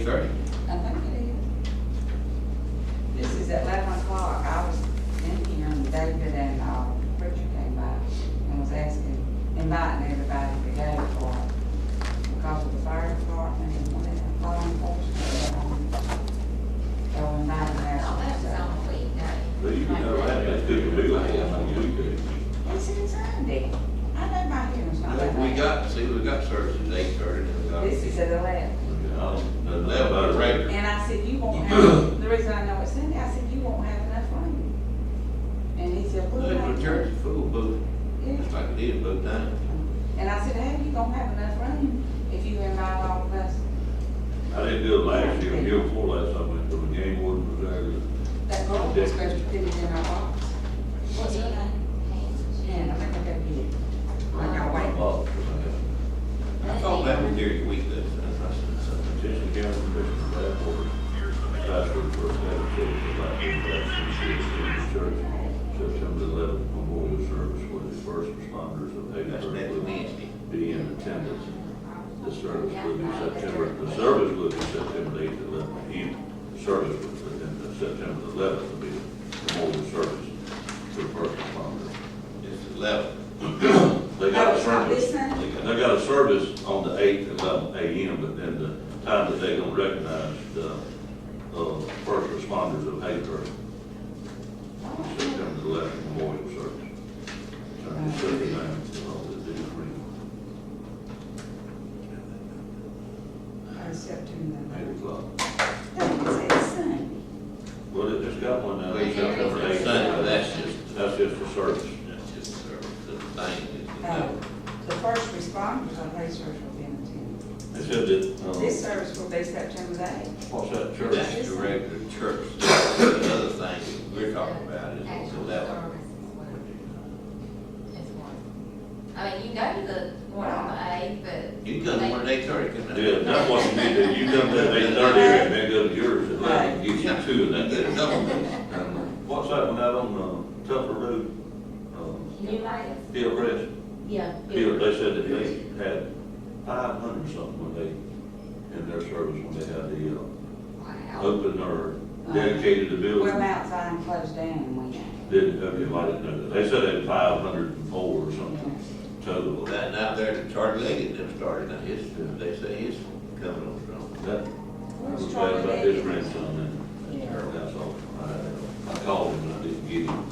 8:30. I think it is. This is at 11 o'clock. I was in here and David and, Richard came by and was inviting everybody to go for it. Because of the fire department and whatever, law enforcement. So inviting there. Oh, that was on a weekday. But you know, that could be like that on the weekend. It's in Sunday. I know my hearing's not that We bad. got services at 8:30, and we got. This is at 11. About Regular. And I said, you won't have, the reason I know it's Sunday, I said, you won't have enough room. And he said, well, The church is full, both, yeah. just like it is both times. And I said, how you gonna have enough room if you invite all of us? I didn't do it last year, the year before last, I went to the game warden was there. That girl was supposed to put it in our box. What's her name? Yeah, I think I gotta get it. I gotta wait. I thought that was during the week, that's. Petition county commission, that board, password for that church, about the church, September 11th memorial service for the first responders of That's next Hayward Wednesday. be in attendance. The service will be September 8th, 11th, the service within September 11th will be the memorial service for the first responders. It's 11. They got a Oh, it's not this service, Sunday? they got a service on the 8th at 11 a.m., but then the time that they gonna recognize the, first responders of Hayward, September 11th memorial service. So it's 39, the free. September. 8 o'clock. That was Sunday. Well, it just got one now. Well, you got September Sunday, 8th. but that's just a service. That's just the service, the thing. The first responders on research will be in attendance. They said that, This service will be September the 8th. what's that church? That's the regular church. The other thing that we're talking about is Actual 11. service is one. I mean, you go to the one on the 8th, but. You can come to one at 8:30, couldn't you? Yeah, that's what you need to, you come to 8:30 and then go to yours at 11, gives you two in that. Get it done. And what's that one out on, Tupper Road? New lights? Steel Crest? Yeah. Here, they said that they had 500 something when they, in their service, when they had the, Wow. open or dedicated the building. Well, Mount Zion closed down and we. Didn't, okay, I didn't know that. They said they had 504 or something total. Well, that, out there, the Charlie Leggett them started, now his, they say he's coming on strong. That Where's was bad Charlie about Leggett? his grandson and that's all. I called him and I didn't get him.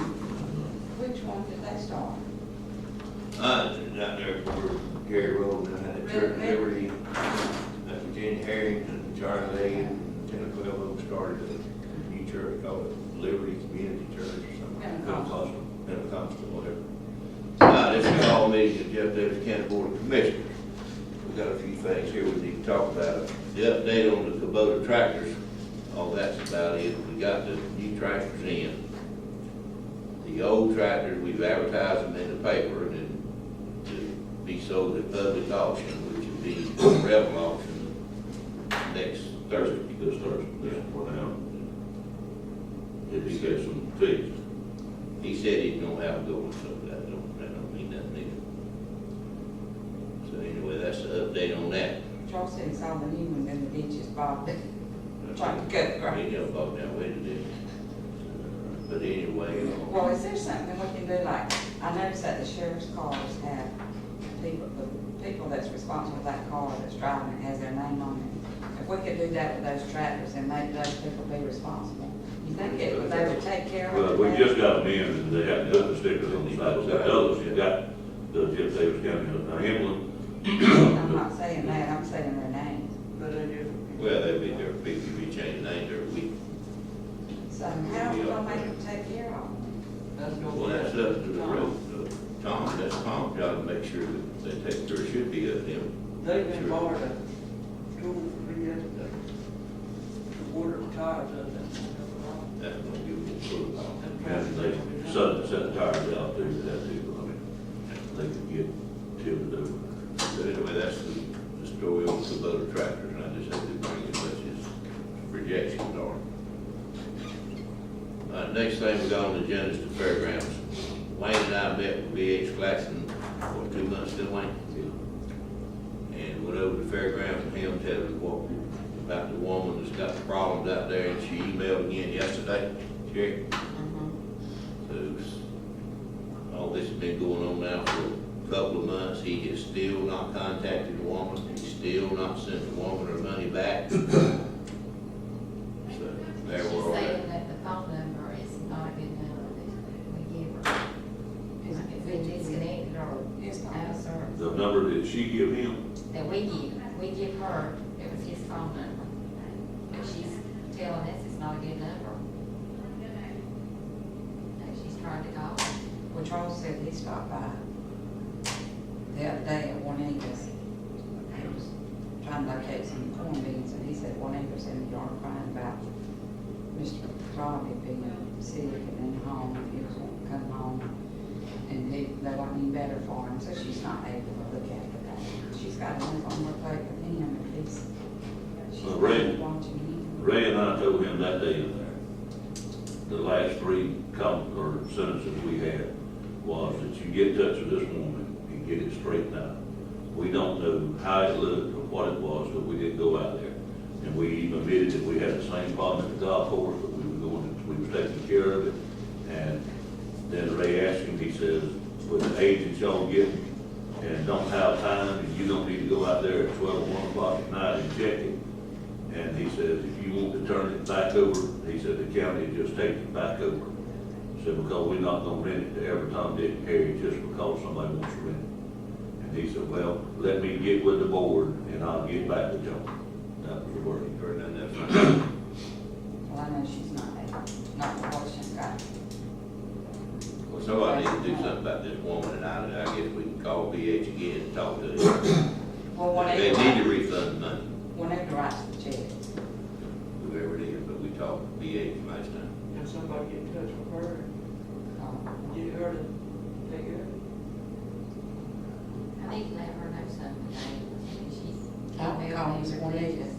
Which one did they start? Down there where Gary Road, and had a church, Liberty, Virginia Harrington, Charlie Leggett, and 10 or 12 of them started a new church called it Liberty Community Church or something. Pentecostal. Pentecostal, whatever. This is all meeting of Jeff Davis County Board of Commissioners. We've got a few things here we need to talk about. The update on the Kubota tractors, all that's about it. We got the new tractors in. The old tractors, we've advertised them in the paper and then to be sold at public auction, which would be rebel auction next Thursday. This Thursday, yeah, what now? If he gets some fixed. He said he's gonna have them going, so that don't mean nothing either. So anyway, that's the update on that. Charles said he saw the new ones in the ditches, Bob, trying to cut the grass. We know about that way to do. But anyway, Well, is there something we can do, like, I noticed that the sheriff's cars have people, the people that's responsible for that car that's driving it has their name on it. If we could do that with those tractors and make those people be responsible, you think they would take care of it? Well, we just got them in and they haven't put the stickers on the side. The others, you got the Jeff Davis County, Hamlin. I'm not saying that, I'm saying their names. well, they'll be there, people be changing names every week. So how are we gonna make them take care of them? Well, that's up to the road. Tom, that's Tom's job to make sure that they take care, it should be up to him. They've been borrowed a tool for me yesterday. Order the tires up there. That's gonna give them a clue. And they set the tires out there, that too, I mean, they could get tilted over. But anyway, that's the story on the Kubota tractors, and I just had to bring it, what his projections are. Next thing we got on the agenda is the fairgrounds. Wayne and I met with B.H. Glaxon, for 2 months ago, Wayne? And went over to the fairgrounds and him telling us what about the woman that's got the problems out there, and she emailed again yesterday, Sherry. So, all this has been going on now for a couple of months. He has still not contacted the woman. He's still not sent the woman her money back. So, there She's we're saying at. that the phone number is not a good number that we give her. It's been disconnected or It's not. out of service. The number that she give him, That we give her, it was his phone number. But she's telling us it's not a good number. And she's trying to call. Well, Charles said he stopped by the other day at Juanita's. He was trying to locate some corn beans, and he said Juanita's in the yard crying about Mr. Robbie being sick and in home, and he was wanting to come home. And they weren't any better for him, so she's not able to look after that. She's got enough on her plate with him, at least. She's Well, Ray- not watching him. Ray and I told him that day, the last three or sentences we had was that you get in touch with this woman and get it straightened out. We don't know how it looked or what it was, but we didn't go out there. And we even admitted that we had the same problem at the golf course, but we was taking care of it. And then Ray asked him, he says, with the age that y'all get and don't have time, and you don't need to go out there at 12 or 1 o'clock at night and check it. And he says, if you want to turn it back over, he said, the county will just take it back over. He said, because we're not gonna rent it to every Tom, Dick, and Harry just because somebody wants to rent it. And he said, well, let me get with the board and I'll get back with y'all. That was the word. Heard none of that. Well, I know she's not able, not the horse she's got. Well, somebody needs to do something about this woman, and I guess we can call BH again and talk to them. Well, They need to whenever, refund the money, whenever writes the check, whoever it is, but we talked to BH last time. And somebody get in touch with her, get her to take it. I need to let her know something today. She's I'll call emailed Ms. me Juanita. request.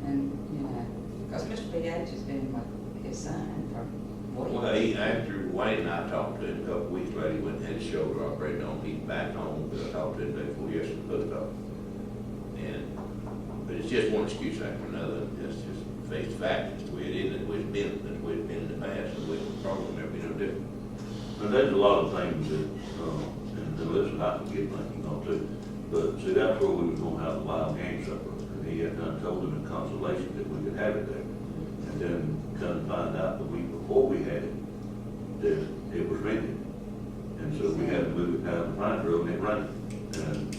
and, you know, because Mr. BH has been with his son for weeks. Well, after Wayne and I talked to him a couple weeks later, he went and had his shoulder operated on, he's back home, but I talked to him day before yesterday, at the post office. But it's just one excuse after another, it's just face the fact, it's the way it is, it's the way it's been, it's the way it's been in the past, and we probably never be no different. And there's a lot of things that, and listen, I can get things, you know, too. But see, that's where we was gonna have a wild game supper. And he had done told them in consolation that we could have it there. And then come to find out the week before we had it, that it was rented. And so we had to move it down to Pine Grove and it rained. And,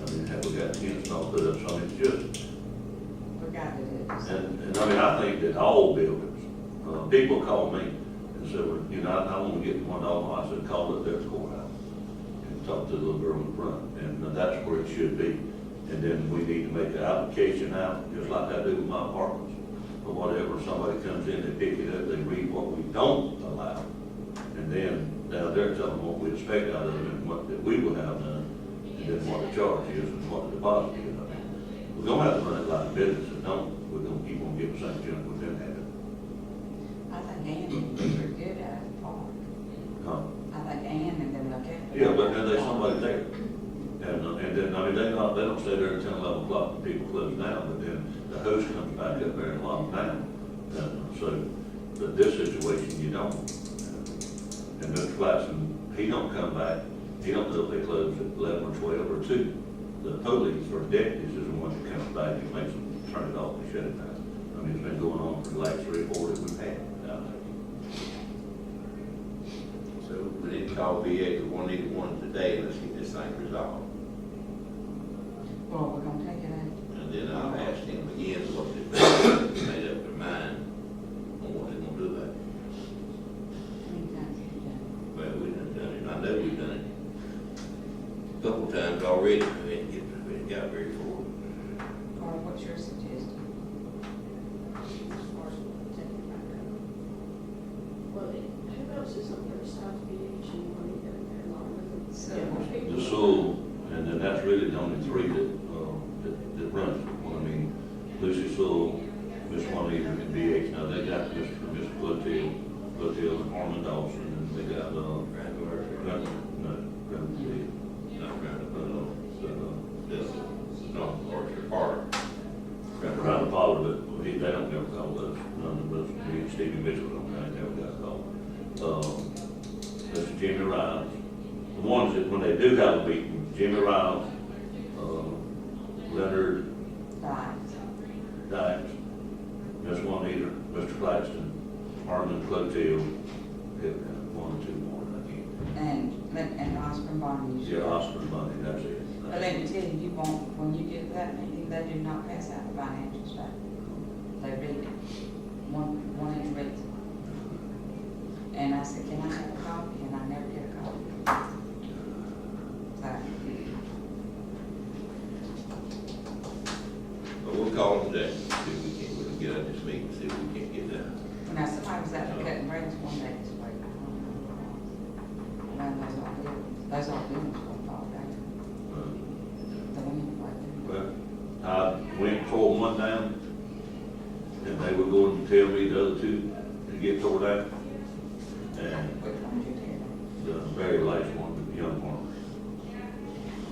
I mean, have we got tents and all put up, so it's just, We got it. and I mean, I think that all buildings, people call me and say, well, you know, I want to get $1. I said, call it their courthouse and talk to the little girl in front, and that's where it should be. And then we need to make an application out, just like I do with my apartments, or whatever. Somebody comes in, they pick it up, they read what we don't allow, and then down there tell them what we expect out of them and what that we will have done, and then what the charge is and what the deposit is. I mean, we're gonna have to run it like a business, and don't, we're gonna keep on getting the same junk we've been having. I think Ann would be pretty good at it, Paul. Huh? I think Ann and them look at it. Yeah, but then there's somebody there. And then, I mean, they don't stay there until 11 o'clock when people close down, but then the host comes back up there and locks down. So, but this situation, you don't. And Mr. Flaxman, he don't come back, he don't know if they close at 11 or 12 or 2. The police or deputies is the one that comes back and makes them turn it off and shut it down. I mean, it's been going on for the last 3 or 4 that we've had down there. So we need to call BH, we want to need one today, and let's get this thing resolved. Well, we're gonna take it out. And then I'll ask him again what they made up their mind on what they're gonna do about it. How many times have you done it? Well, we done it, I know we've done it a couple times already, we ain't got very far. Carl, what's your suggestion? Well, who else is on the other side of the beach and money down there along with So- it? The Sewell, and then that's really the only 3 that runs it. Well, I mean, Lucy Sewell, Miss Juanita, and BH. Now, they got Mr. Clotilde and Harmon Dawson, and they got, Grand Grant, no, Grant, Not Grand, so, this, no, or Park. around the Pollard called us, none of us, me and Stevie Mitchell, I never got called. Mr. Jimmy Riles, the ones that, when they do have a meeting, Jimmy Riles, Leonard Right. Dykes, Miss Juanita, Mr. Claxton, Harlan Clotilde, one or two more, I think. And Oscar Bonnie. Yeah, Oscar Bunny, that's it. But let me tell you, you won't, when you get to that meeting, they do not pass out the financial statement. They read it, one each reads it. And I said, can I have a copy? And I never get a copy. So, But we'll call them today, see if we can get out of this meeting, see if we can't get that. now, somebody was out there cutting grass one day this week. Around those all buildings will fall down. The women like Well, I went tore one down, and they were going to tell me the other two to get tore down. And which one did you tell? the very last one, the young one.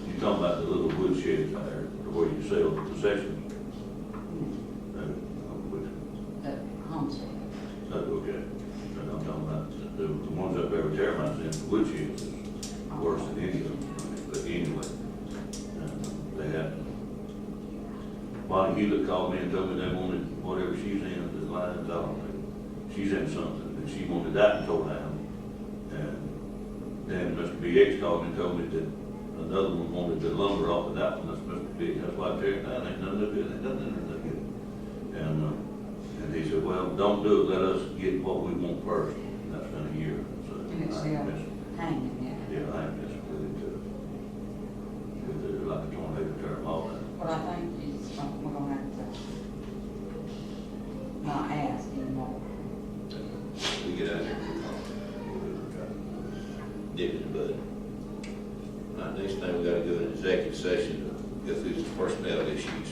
You talking about the little wood sheds out there, where you sell the concessions? The home store. That's okay. And I'm talking about the ones up there with termites in, the wood sheds is worse than any of them. But anyway, they had, Bonnie Hewlett called me and told me they wanted whatever she's in, the lines, I don't know. She's in something, and she wanted that tore down. And then Mr. BX called me and told me that another one wanted the lumber off of that one, that's Mr. BX, that's why I tear it down, ain't nothing to do, ain't nothing in there to do. And he said, well, don't do it, let us get what we want first, and that's been a year, so. And it's I still ain't messing- hanging there. Yeah, I ain't messing with it, with it like a tornado tear them all down. Well, I think it's, we're gonna have to not ask anymore. We get out of here, we'll call them. Dip in the bud. All right, next thing we gotta go into executive session to go through some personnel issues.